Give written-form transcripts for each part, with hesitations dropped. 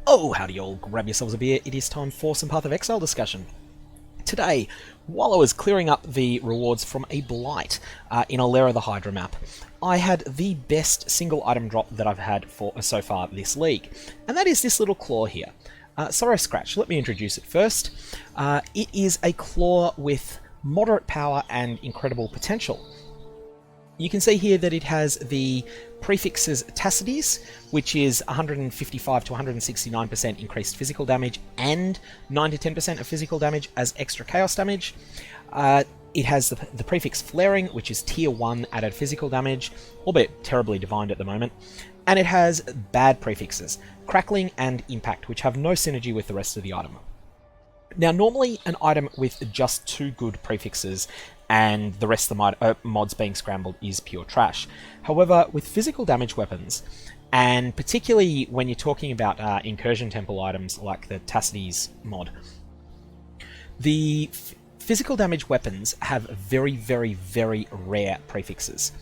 Oh, howdy all, grab yourselves a beer, it is time for some Path of Exile discussion. Today, while I was clearing up the rewards from a Blight in a Lair of the Hydra map, I had the best single item drop that I've had for so far this league, and that is this little claw here. Sorrow Scratch, let me introduce it first. It is a claw with moderate power and incredible potential. You can see here that it has the prefixes Tacites, which is 155 to 169% increased physical damage and 9 to 10% of physical damage as extra chaos damage. It has the prefix Flaring, which is tier 1 added physical damage, albeit terribly divined at the moment. And it has bad prefixes, Crackling and Impact, which have no synergy with the rest of the item. Now, normally an item with just 2 good prefixes and the rest of the mods being scrambled is pure trash. However, with physical damage weapons, and particularly when you're talking about Incursion Temple items like the Tacites mod, the physical damage weapons have very, very, very rare prefixes.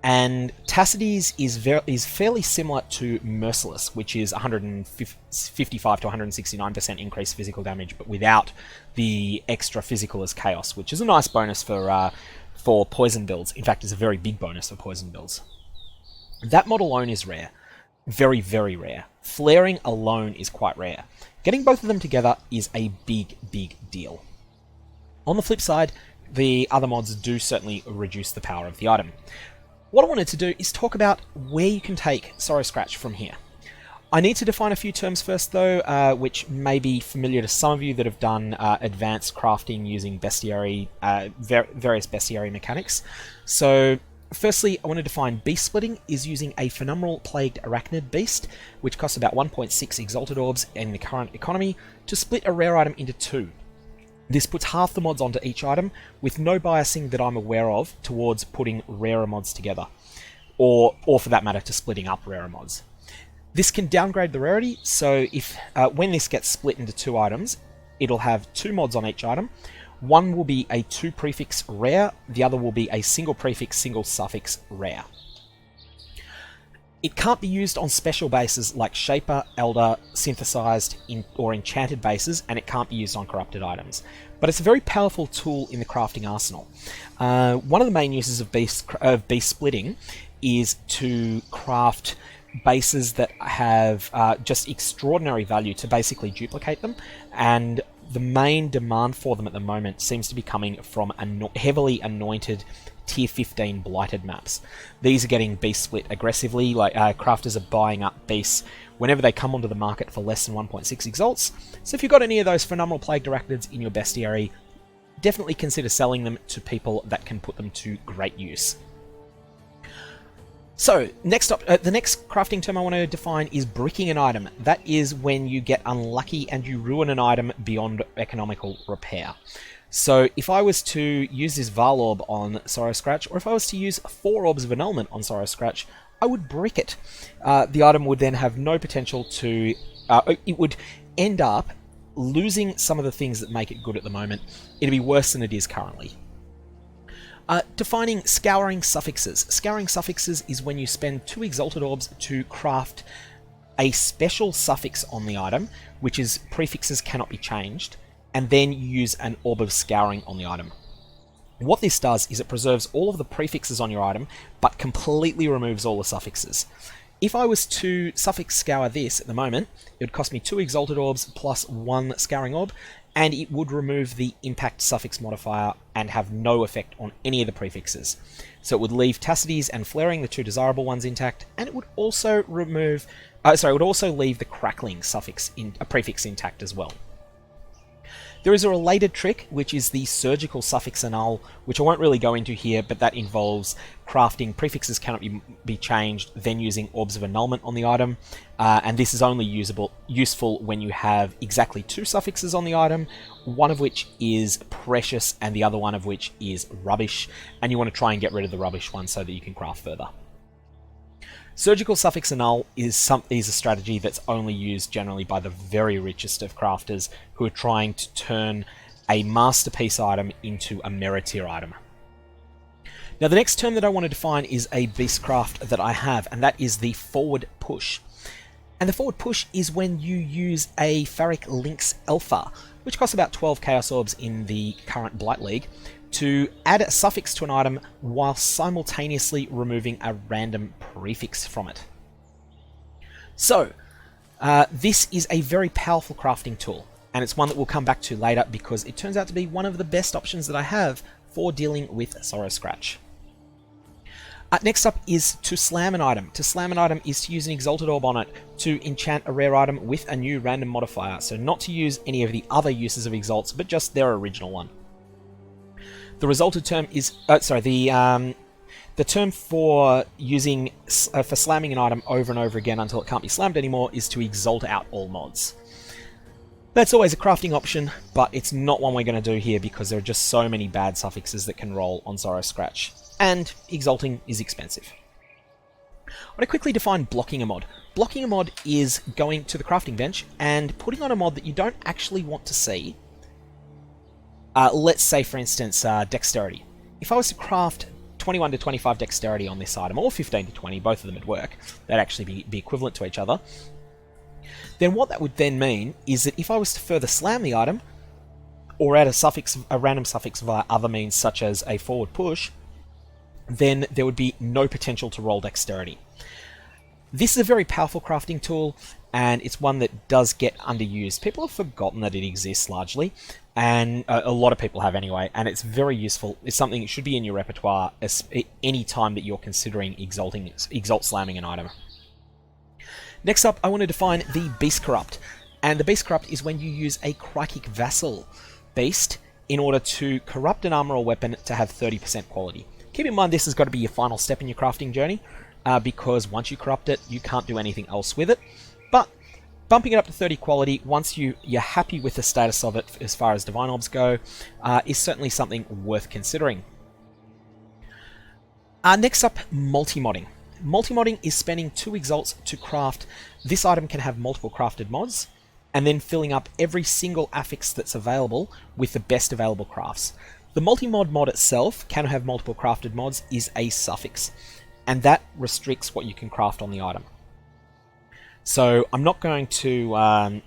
And Tacites is fairly similar to Merciless, which is 155 to 169% increased physical damage, but without the extra physical as Chaos, which is a nice bonus for poison builds. In fact, it's a very big bonus for poison builds. That mod alone is rare. Very, very rare. Flaring alone is quite rare. Getting both of them together is a big, big deal. On the flip side, the other mods do certainly reduce the power of the item. What I wanted to do is talk about where you can take Sorrow Scratch from here. I need to define a few terms first though, which may be familiar to some of you that have done advanced crafting using bestiary, various bestiary mechanics. So firstly, I want to define Beast Splitting is using a Phenomenal Plagued Arachnid Beast, which costs about 1.6 Exalted Orbs in the current economy, to split a rare item into 2. This puts half the mods onto each item, with no biasing that I'm aware of towards putting rarer mods together, or for that matter, to splitting up rarer mods. This can downgrade the rarity, so if when this gets split into 2 items, it'll have 2 mods on each item. One will be a 2 prefix rare, the other will be a single prefix, single suffix rare. It can't be used on special bases like Shaper, Elder, Synthesized, or Enchanted bases, and it can't be used on corrupted items. But it's a very powerful tool in the crafting arsenal. One of the main uses of beast splitting is to craft bases that have just extraordinary value to basically duplicate them, and the main demand for them at the moment seems to be coming from heavily anointed tier 15 blighted maps. These are getting beast split aggressively, like crafters are buying up beasts whenever they come onto the market for less than 1.6 exalts. So if you've got any of those Phenomenal Plagued Arachnids in your bestiary, definitely consider selling them to people that can put them to great use. So, next up, the next crafting term I want to define is bricking an item. That is when you get unlucky and you ruin an item beyond economical repair. So if I was to use this Val Orb on Sorrow Scratch, or if I was to use 4 Orbs of Annulment on Sorrow Scratch, I would brick it. The item would then have no potential to... it would end up losing some of the things that make it good at the moment. It'd be worse than it is currently. Defining Scouring Suffixes. Scouring Suffixes is when you spend 2 Exalted Orbs to craft a special suffix on the item, which is prefixes cannot be changed, and then you use an Orb of Scouring on the item. What this does is it preserves all of the prefixes on your item, but completely removes all the suffixes. If I was to suffix scour this at the moment, it would cost me 2 Exalted Orbs plus 1 Scouring Orb, and it would remove the impact suffix modifier and have no effect on any of the prefixes. So it would leave Tacites and Flaring, the 2 desirable ones, intact, and it would also remove... it would also leave the Crackling suffix prefix intact as well. There is a related trick, which is the Surgical Suffix Annul, which I won't really go into here, but that involves crafting prefixes cannot be changed, then using Orbs of Annulment on the item, and this is only useful when you have exactly 2 suffixes on the item, one of which is precious and the other one of which is rubbish, and you want to try and get rid of the rubbish one so that you can craft further. Surgical Suffix Annul is a strategy that's only used generally by the very richest of crafters who are trying to turn a masterpiece item into a Mera tier item. Now the next term that I want to define is a Beastcraft that I have, and that is the Forward Push. And the forward push is when you use a Pharic Lynx Alpha, which costs about 12 Chaos Orbs in the current Blight League, to add a suffix to an item while simultaneously removing a random prefix from it. So, this is a very powerful crafting tool, and it's one that we'll come back to later because it turns out to be one of the best options that I have for dealing with Sorrow Scratch. Next up is to slam an item. To slam an item is to use an Exalted Orb on it to enchant a rare item with a new random modifier, so not to use any of the other uses of Exalts, but just their original one. The resulted term is, the term for using for slamming an item over and over again until it can't be slammed anymore is to exalt out all mods. That's always a crafting option, but it's not one we're going to do here because there are just so many bad suffixes that can roll on Sorrow Scratch, and exalting is expensive. I want to quickly define blocking a mod. Blocking a mod is going to the crafting bench and putting on a mod that you don't actually want to see. Let's say, for instance, dexterity. If I was to craft 21 to 25 dexterity on this item, or 15 to 20, both of them would work, they'd actually be equivalent to each other, then what that would then mean is that if I was to further slam the item, or add a random suffix via other means such as a forward push, then there would be no potential to roll dexterity. This is a very powerful crafting tool, and it's one that does get underused. People have forgotten that it exists largely, and a lot of people have anyway, and it's very useful. It's something that should be in your repertoire any time that you're considering exalt slamming an item. Next up, I want to define the Beastcraft, and the Beastcraft is when you use a Crikey Vassal beast in order to corrupt an armor or weapon to have 30% quality. Keep in mind this has got to be your final step in your crafting journey, because once you corrupt it, you can't do anything else with it. But bumping it up to 30 quality, once you're happy with the status of it as far as Divine Orbs go, is certainly something worth considering. Next up, multi-modding. Multi-modding is spending 2 exalts to craft. This item can have multiple crafted mods, and then filling up every single affix that's available with the best available crafts. The multi-mod mod itself can have multiple crafted mods is a suffix, and that restricts what you can craft on the item. So I'm not going to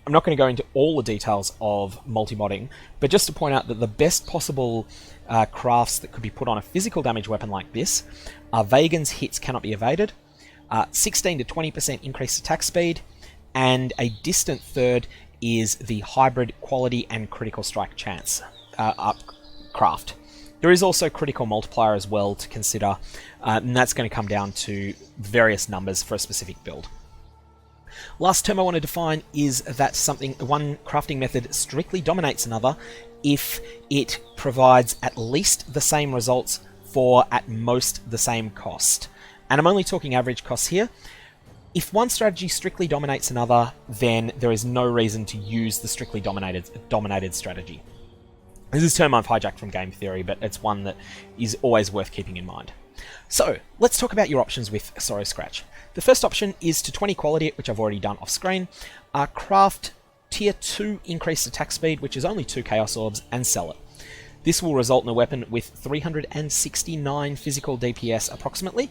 go into all the details of multi-modding, but just to point out that the best possible crafts that could be put on a physical damage weapon like this are Vagan's hits cannot be evaded, 16 to 20% increased attack speed, and a distant third is the hybrid quality and critical strike chance craft. There is also critical multiplier as well to consider, and that's going to come down to various numbers for a specific build. Last term I want to define is that one crafting method strictly dominates another if it provides at least the same results for at most the same cost. And I'm only talking average costs here. If one strategy strictly dominates another, then there is no reason to use the strictly dominated strategy. This is a term I've hijacked from game theory, but it's one that is always worth keeping in mind. So, let's talk about your options with Sorrow Scratch. The first option is to 20 quality it, which I've already done off screen. Craft tier 2 increased attack speed, which is only 2 Chaos Orbs, and sell it. This will result in a weapon with 369 physical DPS approximately,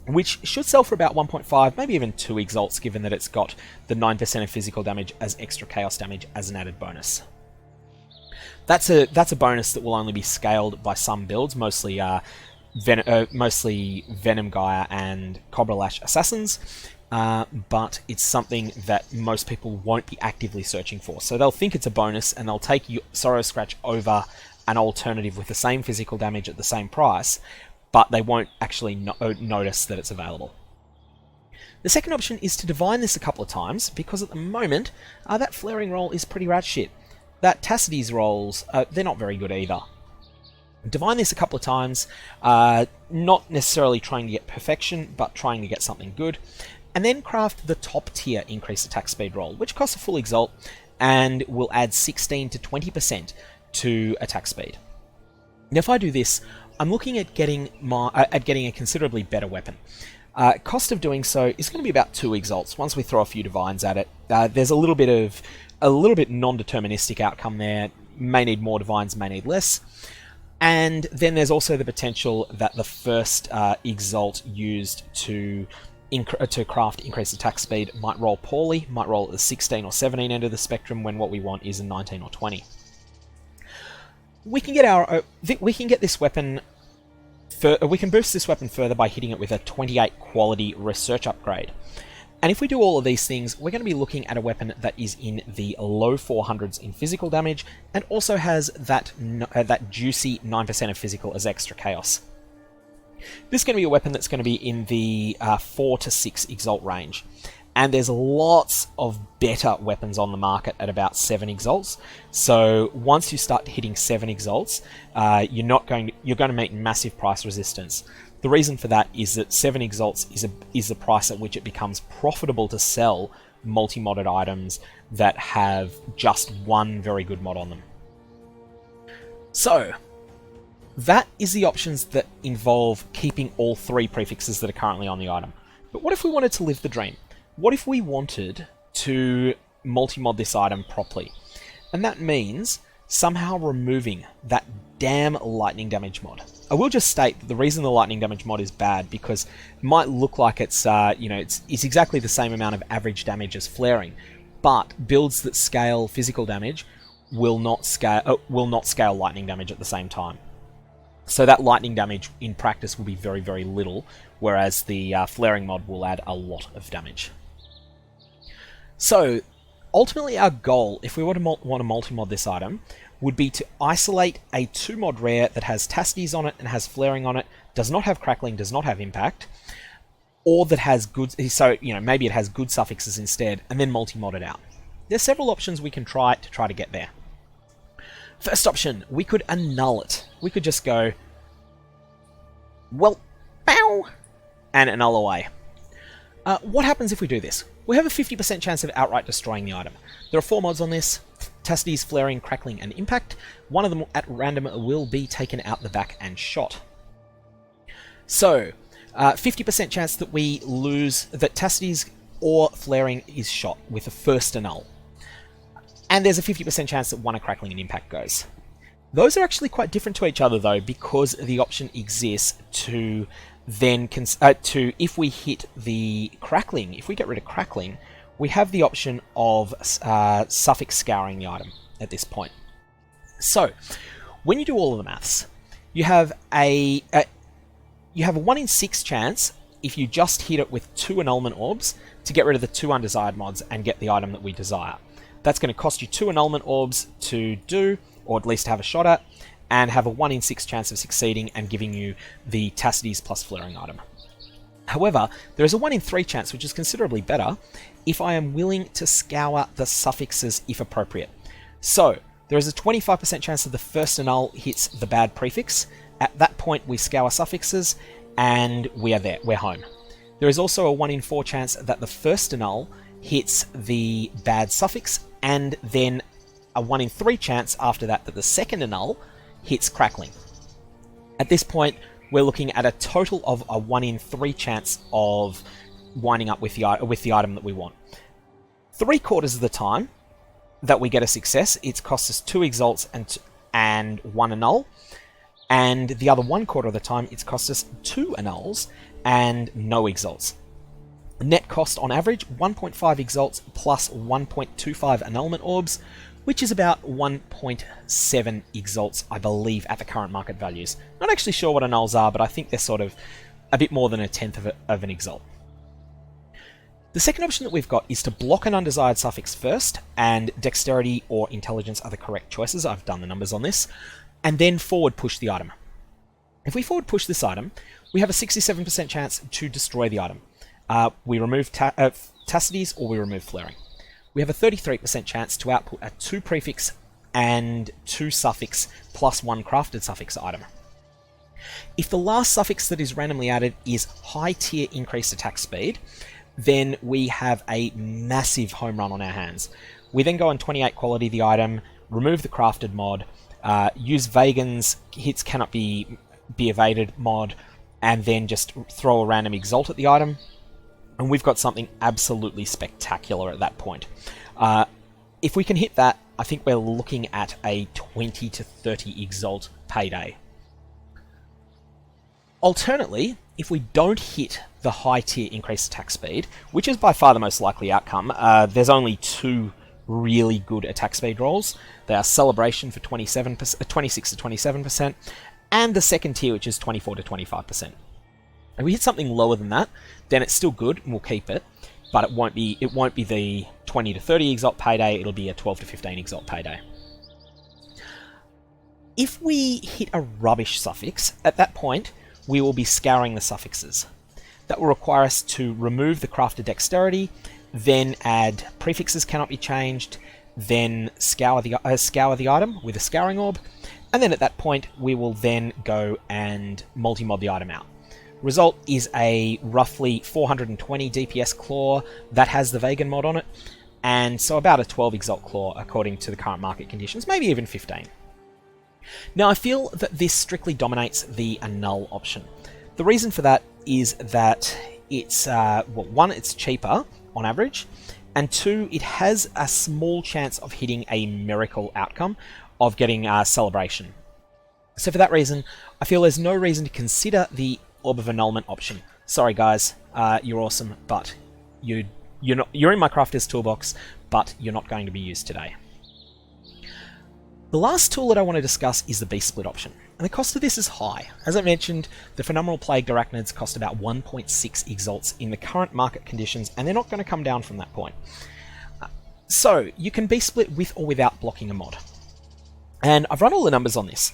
which should sell for about 1.5, maybe even 2 exalts, given that it's got the 9% of physical damage as extra chaos damage as an added bonus. That's a bonus that will only be scaled by some builds, mostly Venom Gyre and Cobra Lash assassins, but it's something that most people won't be actively searching for. So they'll think it's a bonus and they'll take Sorrow Scratch over an alternative with the same physical damage at the same price, but they won't actually notice that it's available. The second option is to divine this a couple of times, because at the moment, that flaring roll is pretty rat shit. That Tacity's rolls, they're not very good either. Divine this a couple of times, not necessarily trying to get perfection, but trying to get something good, and then craft the top tier increased attack speed roll, which costs a full exalt, and will add 16 to 20% to attack speed. Now if I do this, I'm looking at getting a considerably better weapon. Cost of doing so is going to be about 2 exalts once we throw a few divines at it. There's a little bit non-deterministic outcome there. May need more divines, may need less. And then there's also the potential that the first exalt used to to craft increased attack speed might roll poorly, might roll at the 16 or 17 end of the spectrum when what we want is a 19 or 20. We can get this weapon. We can boost this weapon further by hitting it with a 28 quality research upgrade. And if we do all of these things, we're going to be looking at a weapon that is in the low 400s in physical damage, and also has that juicy 9% of physical as extra chaos. This is going to be a weapon that's going to be in the 4 to 6 exalt range. And there's lots of better weapons on the market at about 7 exalts. So once you start hitting 7 exalts, you're going to meet massive price resistance. The reason for that is that 7 exalts is the price at which it becomes profitable to sell multi-modded items that have just one very good mod on them. So that is the options that involve keeping all 3 prefixes that are currently on the item. But what if we wanted to live the dream? What if we wanted to multi-mod this item properly? And that means somehow removing that damn lightning damage mod. I will just state that the reason the lightning damage mod is bad because it might look like it's exactly the same amount of average damage as flaring, but builds that scale physical damage will not scale lightning damage at the same time. So that lightning damage in practice will be very, very little, whereas the flaring mod will add a lot of damage. So ultimately our goal, if we want to multi-mod this item, would be to isolate a 2-mod rare that has Tacites on it and has flaring on it, does not have crackling, does not have impact, or that has good, so maybe it has good suffixes instead, and then multi-mod it out. There's several options we can try to get there. First option, we could annul it. We could just go, well, bow, and annul away. What happens if we do this? We have a 50% chance of outright destroying the item. There are 4 mods on this: Tacites, Flaring, Crackling, and Impact. One of them at random will be taken out the back and shot. So, 50% chance that we lose, that Tacites or Flaring is shot with the first annul. And there's a 50% chance that one of Crackling and Impact goes. Those are actually quite different to each other though, because the option exists to then, if we hit the Crackling, if we get rid of Crackling, we have the option of suffix scouring the item at this point. So, when you do all of the maths, you have a 1 in 6 chance, if you just hit it with 2 annulment orbs, to get rid of the 2 undesired mods and get the item that we desire. That's going to cost you 2 annulment orbs to do, or at least have a shot at, and have a 1 in 6 chance of succeeding and giving you the Tacites plus flaring item. However, there is a 1 in 3 chance, which is considerably better, if I am willing to scour the suffixes if appropriate. So, there is a 25% chance that the first annul hits the bad prefix. At that point, we scour suffixes, and we are there, we're home. There is also a 1 in 4 chance that the first annul hits the bad suffix, and then a 1 in 3 chance after that that the second annul hits crackling. At this point, we're looking at a total of a 1 in 3 chance of winding up with the item that we want. 3/4 of the time that we get a success, it costs us 2 exalts and 1 annul, and the other 1/4 of the time, it's cost us 2 annuls and no exalts. Net cost on average, 1.5 exalts plus 1.25 annulment orbs, which is about 1.7 exalts, I believe, at the current market values. Not actually sure what annuls are, but I think they're sort of a bit more than a tenth of an exalt. The second option that we've got is to block an undesired suffix first, and dexterity or intelligence are the correct choices. I've done the numbers on this. And then forward push the item. If we forward push this item, we have a 67% chance to destroy the item. We remove Tacites or we remove flaring. We have a 33% chance to output a 2 prefix and 2 suffix plus 1 crafted suffix item. If the last suffix that is randomly added is high tier increased attack speed, then we have a massive home run on our hands. We then go on 28 quality the item, remove the crafted mod, use Vagan's hits cannot be evaded mod, and then just throw a random exalt at the item. And we've got something absolutely spectacular at that point. If we can hit that, I think we're looking at a 20 to 30 exalt payday. Alternately, if we don't hit the high tier increased attack speed, which is by far the most likely outcome, there's only two really good attack speed rolls. They are Celebration for 26 to 27%, and the second tier, which is 24 to 25%. If we hit something lower than that, then it's still good, and we'll keep it, but it won't be the 20 to 30 exalt payday, it'll be a 12 to 15 exalt payday. If we hit a rubbish suffix, at that point, we will be scouring the suffixes. That will require us to remove the crafted dexterity, then add prefixes cannot be changed, then scour the item with a scouring orb, and then at that point we will then go and multi-mod the item out. Result is a roughly 420 DPS claw that has the vegan mod on it, and so about a 12 exalt claw according to the current market conditions, maybe even 15. Now I feel that this strictly dominates the annul option. The reason for that is that it's, one, it's cheaper on average, and two, it has a small chance of hitting a miracle outcome of getting Celebration. So for that reason, I feel there's no reason to consider the Orb of Annulment option. Sorry guys, you're awesome, but you're in my crafter's toolbox, but you're not going to be used today. The last tool that I want to discuss is the Beast Split option, and the cost of this is high. As I mentioned, the Phenomenal Plagued Arachnids cost about 1.6 exalts in the current market conditions, and they're not going to come down from that point. So, you can Beast Split with or without blocking a mod. And I've run all the numbers on this.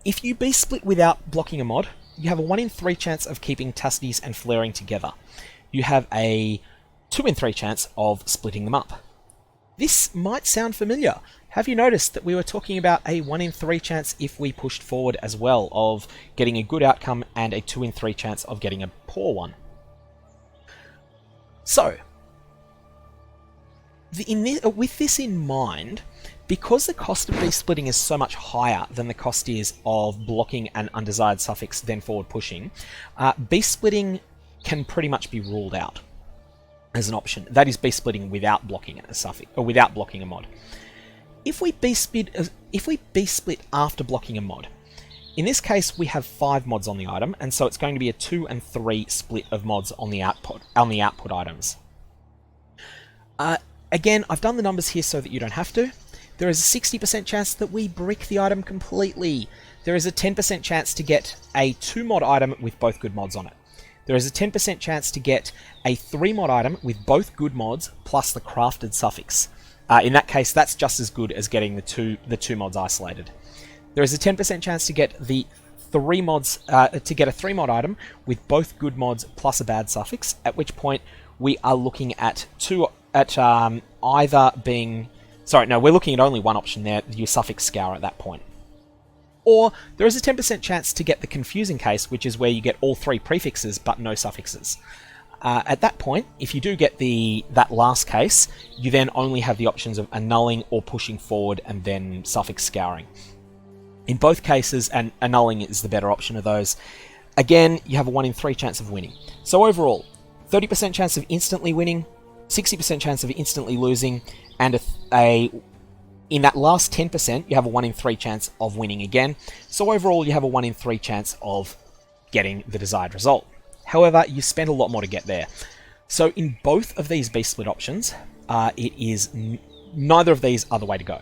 If you Beast Split without blocking a mod, you have a 1 in 3 chance of keeping Tacities and Flaring together. You have a 2 in 3 chance of splitting them up. This might sound familiar. Have you noticed that we were talking about a 1 in 3 chance if we pushed forward as well of getting a good outcome and a 2 in 3 chance of getting a poor one? So, with this in mind, because the cost of Beast Splitting is so much higher than the cost is of blocking an undesired suffix then forward pushing, Beast Splitting can pretty much be ruled out as an option. That is Beast Splitting without blocking a suffix or without blocking a mod. If we Beast Split after blocking a mod, in this case we have 5 mods on the item, and so it's going to be a 2 and 3 split of mods on the output items. Again, I've done the numbers here so that you don't have to. There is a 60% chance that we brick the item completely. There is a 10% chance to get a 2 mod item with both good mods on it. There is a 10% chance to get a 3 mod item with both good mods plus the crafted suffix. In that case, that's just as good as getting the two mods isolated. There is a 10% chance to get the 3 mods to get a 3 mod item with both good mods plus a bad suffix. At which point we are looking at either being we're looking at only one option there, your suffix scour at that point. Or there is a 10% chance to get the confusing case, which is where you get all 3 prefixes but no suffixes. At that point, if you do get that last case, you then only have the options of annulling or pushing forward and then suffix scouring. In both cases, and annulling is the better option of those, again, you have a 1 in 3 chance of winning. So overall, 30% chance of instantly winning, 60% chance of instantly losing, and in that last 10%, you have a 1 in 3 chance of winning again. So overall, you have a 1 in 3 chance of getting the desired result. However, you spend a lot more to get there. So in both of these Beast Split options, it is neither of these are the way to go.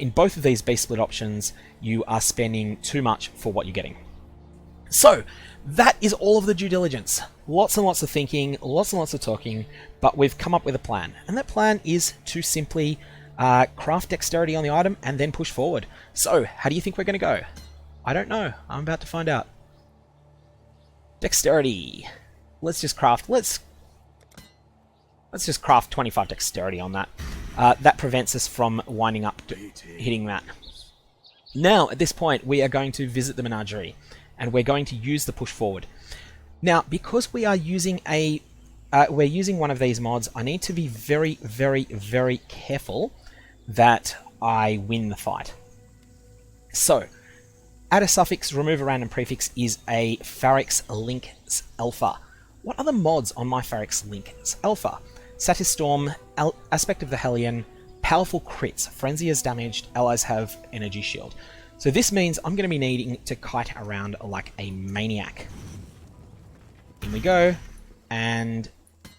In both of these Beast Split options, you are spending too much for what you're getting. So, that is all of the due diligence. Lots and lots of thinking, lots and lots of talking, but we've come up with a plan. And that plan is to simply craft dexterity on the item and then push forward. So, how do you think we're going to go? I don't know. I'm about to find out. Dexterity. Let's just craft 25 dexterity on that. That prevents us from winding up hitting that. Now, at this point, we are going to visit the menagerie, and we're going to use the push forward. Now, because we are using one of these mods, I need to be very, very, very careful that I win the fight. So, add a suffix, remove a random prefix is a Pharax Link's Alpha. What other mods on my Pharax Link's Alpha? Satis Storm, Aspect of the Hellion, Powerful Crits, Frenzy is damaged, allies have Energy Shield. So this means I'm going to be needing to kite around like a maniac. In we go, and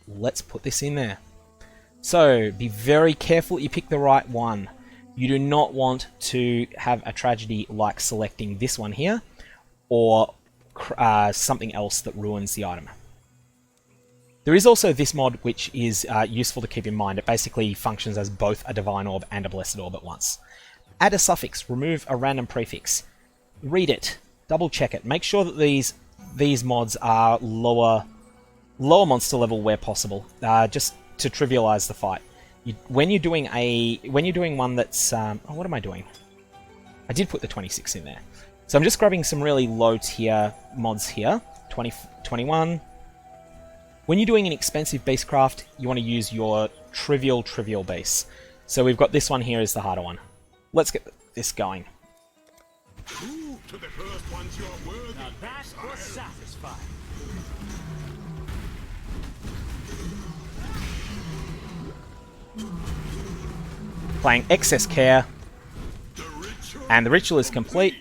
let's put this in there. So be very careful that you pick the right one. You do not want to have a tragedy like selecting this one here, or something else that ruins the item. There is also this mod which is useful to keep in mind. It basically functions as both a Divine Orb and a Blessed Orb at once. Add a suffix, remove a random prefix. Read it, double check it. Make sure that these mods are lower monster level where possible, just to trivialize the fight. When you're doing one that's oh, what am I doing? I did put the 26 in there. So I'm just grabbing some really low tier mods here. 20, 21. When you're doing an expensive Beastcraft, you want to use your trivial base. So we've got this one here as the harder one. Let's get this going. Ooh, to the first ones you are worthy. Now that was satisfying. Playing Excess Care, and the ritual is complete.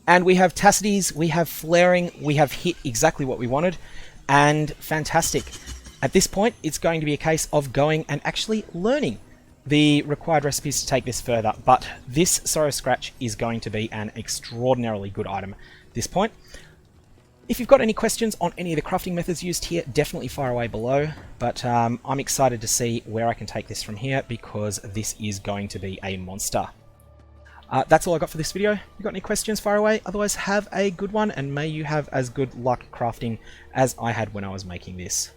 And we have Tacities, we have Flaring, we have hit exactly what we wanted, and fantastic. At this point, it's going to be a case of going and actually learning the required recipes to take this further, but this Sorrow Scratch is going to be an extraordinarily good item at this point. If you've got any questions on any of the crafting methods used here, definitely fire away below, but I'm excited to see where I can take this from here, because this is going to be a monster. That's all I got for this video. If you've got any questions, fire away. Otherwise, have a good one, and may you have as good luck crafting as I had when I was making this.